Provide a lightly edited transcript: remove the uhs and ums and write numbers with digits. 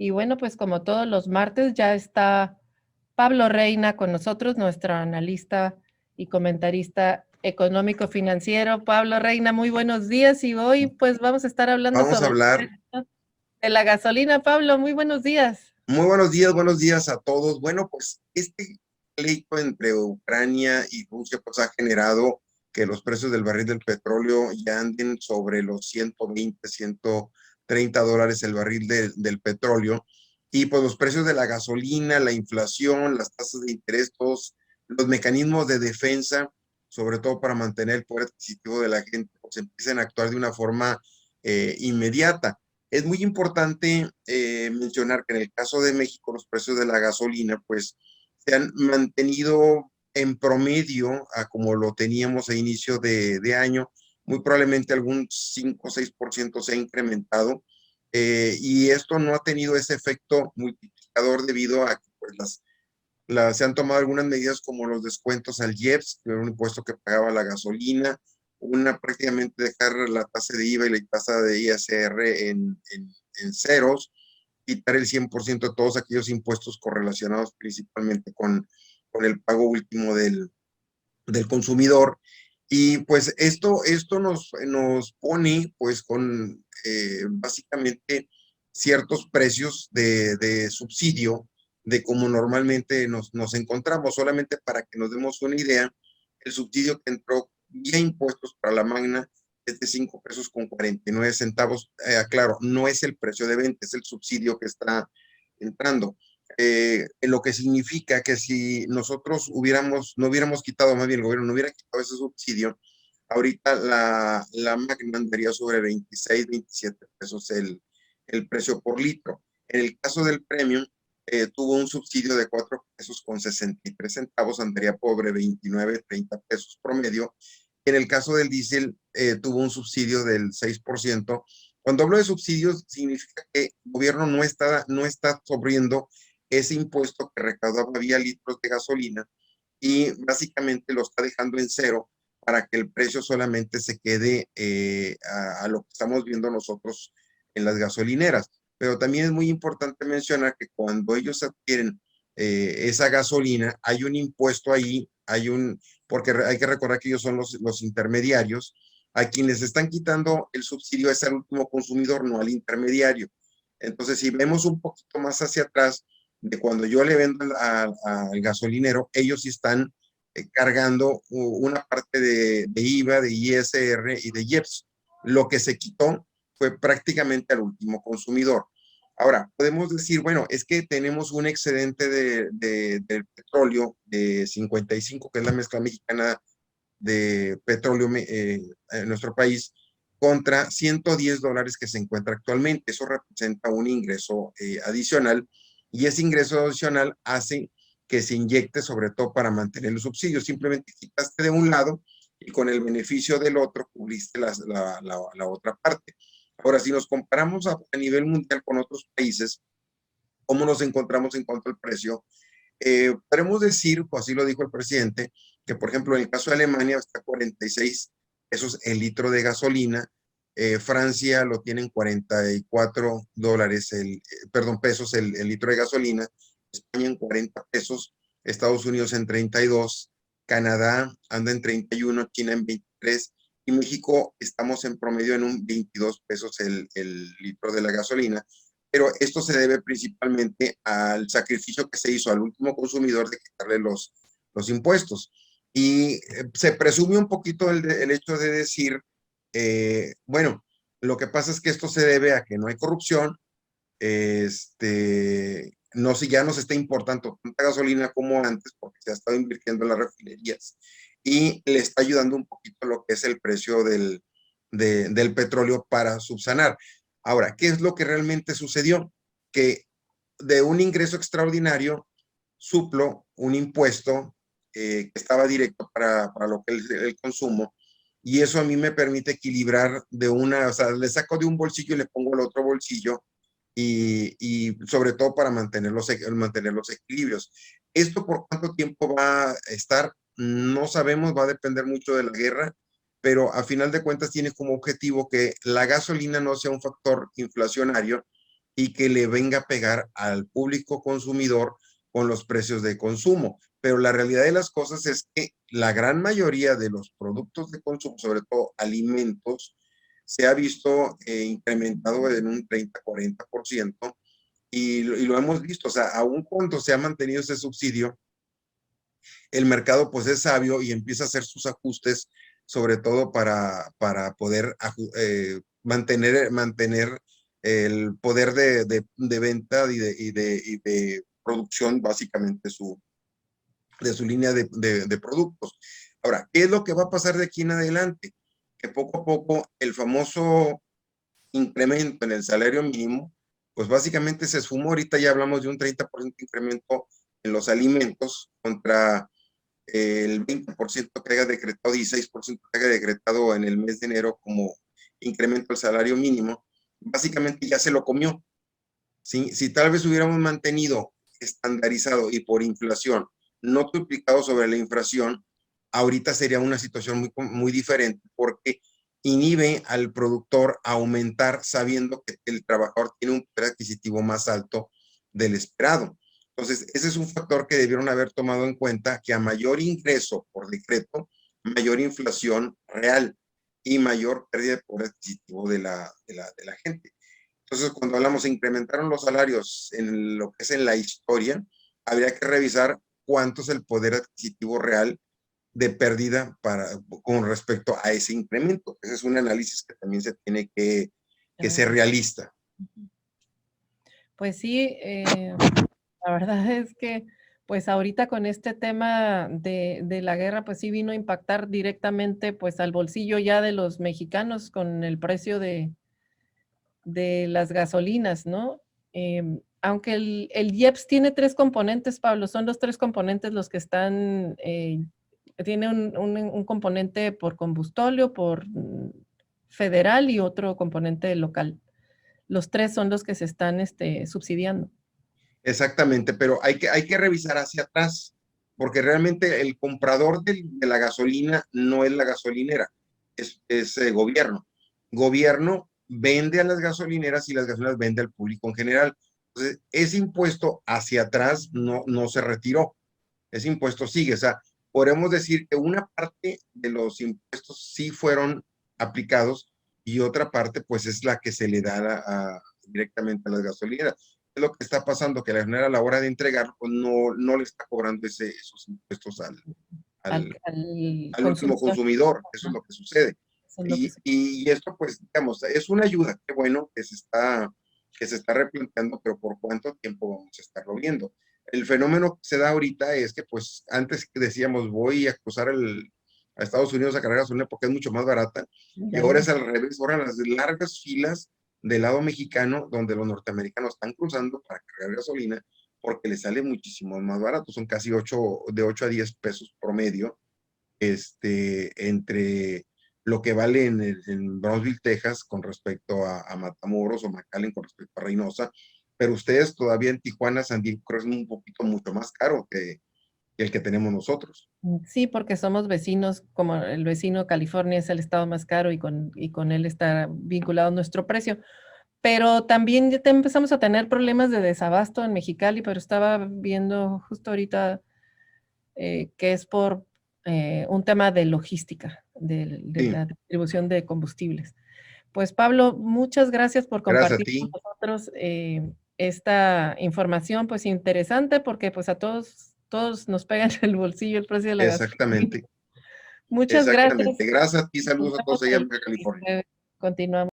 Y bueno, pues como todos los martes ya está Pablo Reina con nosotros, nuestro analista y comentarista económico financiero. Pablo Reina, muy buenos días y hoy pues vamos a estar hablando Vamos a sobre el hablar. precio de la gasolina. Pablo, muy buenos días. Muy buenos días a todos. Bueno, pues este pleito entre Ucrania y Rusia pues ha generado que los precios del barril del petróleo ya anden sobre los 120, $130 el barril del petróleo. Y pues los precios de la gasolina, la inflación, las tasas de interés, todos los mecanismos de defensa, sobre todo para mantener el poder adquisitivo de la gente, pues empiezan a actuar de una forma inmediata. Es muy importante mencionar que en el caso de México los precios de la gasolina pues se han mantenido en promedio a como lo teníamos a inicio de año, muy probablemente algún 5 o 6% se ha incrementado y esto no ha tenido ese efecto multiplicador debido a que pues, se han tomado algunas medidas como los descuentos al IEPS, que era un impuesto que pagaba la gasolina, una prácticamente dejar la tasa de IVA y la tasa de ISR en ceros, quitar el 100% de todos aquellos impuestos correlacionados principalmente con el pago último del consumidor. Y pues esto nos pone pues con básicamente ciertos precios de subsidio de cómo normalmente nos encontramos. Solamente para que nos demos una idea, el subsidio que entró vía impuestos para la Magna es de 5 pesos con 49 centavos. Claro, no es el precio de venta, es el subsidio que está entrando. Lo que significa que si nosotros no hubiéramos quitado, más bien el gobierno no hubiera quitado ese subsidio, ahorita la Magna andaría sobre 26, 27 pesos el precio por litro. En el caso del Premium, tuvo un subsidio de 4 pesos con 63 centavos, andaría pobre 29, 30 pesos promedio. En el caso del diésel, tuvo un subsidio del 6%. Cuando hablo de subsidios, significa que el gobierno no está sobriendo ese impuesto que recaudaba vía litros de gasolina y básicamente lo está dejando en cero para que el precio solamente se quede a lo que estamos viendo nosotros en las gasolineras. Pero también es muy importante mencionar que cuando ellos adquieren esa gasolina, hay un impuesto ahí, porque hay que recordar que ellos son los intermediarios, a quienes están quitando el subsidio es al último consumidor, no al intermediario. Entonces, si vemos un poquito más hacia atrás, de cuando yo le vendo al gasolinero, ellos sí están cargando una parte de IVA, de ISR y de IEPS. Lo que se quitó fue prácticamente al último consumidor. Ahora, podemos decir, bueno, es que tenemos un excedente de petróleo de 55, que es la mezcla mexicana de petróleo en nuestro país, contra $110 que se encuentra actualmente. Eso representa un ingreso adicional y ese ingreso adicional hace que se inyecte sobre todo para mantener los subsidios. Simplemente quitaste de un lado y con el beneficio del otro cubriste la otra parte. Ahora, si nos comparamos a nivel mundial con otros países, ¿cómo nos encontramos en cuanto al precio? Podemos decir, pues así lo dijo el presidente, que por ejemplo en el caso de Alemania está 46 pesos el litro de gasolina, Francia lo tiene en $44, perdón, pesos el litro de gasolina, España en 40 pesos, Estados Unidos en 32, Canadá anda en 31, China en 23 y México estamos en promedio en un 22 pesos el litro de la gasolina, pero esto se debe principalmente al sacrificio que se hizo al último consumidor de quitarle los impuestos. Y se presume un poquito el hecho de decir, bueno, lo que pasa es que esto se debe a que no hay corrupción, no si ya no se está importando tanta gasolina como antes porque se ha estado invirtiendo en las refinerías y le está ayudando un poquito lo que es el precio del petróleo para subsanar. Ahora, ¿qué es lo que realmente sucedió? Que de un ingreso extraordinario suplo un impuesto que estaba directo para lo que es el consumo y eso a mí me permite equilibrar o sea, le saco de un bolsillo y le pongo al otro bolsillo y sobre todo para mantener los equilibrios. ¿Esto por cuánto tiempo va a estar? No sabemos, va a depender mucho de la guerra, pero a final de cuentas tiene como objetivo que la gasolina no sea un factor inflacionario y que le venga a pegar al público consumidor con los precios de consumo. Pero la realidad de las cosas es que la gran mayoría de los productos de consumo, sobre todo alimentos, se ha visto incrementado en un 30-40%, y lo hemos visto. O sea, aún cuando se ha mantenido ese subsidio, el mercado pues es sabio y empieza a hacer sus ajustes, sobre todo para poder mantener el poder de venta y de producción, básicamente, de su línea de productos. Ahora, ¿qué es lo que va a pasar de aquí en adelante? Que poco a poco el famoso incremento en el salario mínimo, pues básicamente se esfumó. Ahorita ya hablamos de un 30% incremento en los alimentos contra el 20% que haya decretado, 16% que haya decretado en el mes de enero como incremento al salario mínimo. Básicamente ya se lo comió. Si tal vez hubiéramos mantenido estandarizado y por inflación, no duplicado sobre la inflación, ahorita sería una situación muy diferente, porque inhibe al productor a aumentar sabiendo que el trabajador tiene un poder adquisitivo más alto del esperado. Entonces, ese es un factor que debieron haber tomado en cuenta, que a mayor ingreso por decreto, mayor inflación real y mayor pérdida de poder adquisitivo de la gente. Entonces, cuando hablamos de incrementaron los salarios en lo que es en la historia, habría que revisar cuánto es el poder adquisitivo real de pérdida con respecto a ese incremento. Ese es un análisis que también se tiene que ser realista. Pues sí, la verdad es que pues ahorita con este tema de la guerra, pues sí vino a impactar directamente pues al bolsillo ya de los mexicanos con el precio de las gasolinas, ¿no? Aunque el IEPS tiene 3 componentes, Pablo, son los 3 componentes los que están, tiene un componente por combustóleo, por federal y otro componente local. Los 3 son los que se están subsidiando. Exactamente, pero hay que revisar hacia atrás, porque realmente el comprador de la gasolina no es la gasolinera, es gobierno. Gobierno vende a las gasolineras y las gasolineras vende al público en general. Entonces, ese impuesto hacia atrás no se retiró, ese impuesto sigue. O sea, podemos decir que una parte de los impuestos sí fueron aplicados y otra parte pues es la que se le da directamente a las gasolineras. Es lo que está pasando, que la gasolinera a la hora de entregar pues no le está cobrando esos impuestos al al último consumidor. Eso es lo que sucede. Y esto, pues, digamos, es una ayuda. Qué bueno que se está replanteando, pero ¿por cuánto tiempo vamos a estarlo viendo? El fenómeno que se da ahorita es que, pues, antes que decíamos, voy a cruzar a Estados Unidos a cargar gasolina porque es mucho más barata, y ahora es al revés. Ahora las largas filas del lado mexicano, donde los norteamericanos están cruzando para cargar gasolina, porque les sale muchísimo más barato. Son casi de 8 a 10 pesos promedio, entre lo que vale en Brownsville, Texas, con respecto a Matamoros, o McAllen con respecto a Reynosa. Pero ustedes todavía en Tijuana, San Diego, creo que es un poquito mucho más caro que el que tenemos nosotros. Sí, porque somos vecinos, como el vecino California es el estado más caro y con él está vinculado nuestro precio. Pero también ya empezamos a tener problemas de desabasto en Mexicali, pero estaba viendo justo ahorita que es por un tema de logística, de Sí, la distribución de combustibles. Pues Pablo, muchas gracias por gracias a compartir con ti. nosotros esta información, pues interesante, porque pues a todos nos pega en el bolsillo el precio de la gasolina. Exactamente, Muchas gracias. exactamente. Gracias a ti, Nos saludos a vemos todos allá en en el Baja California. continuamos.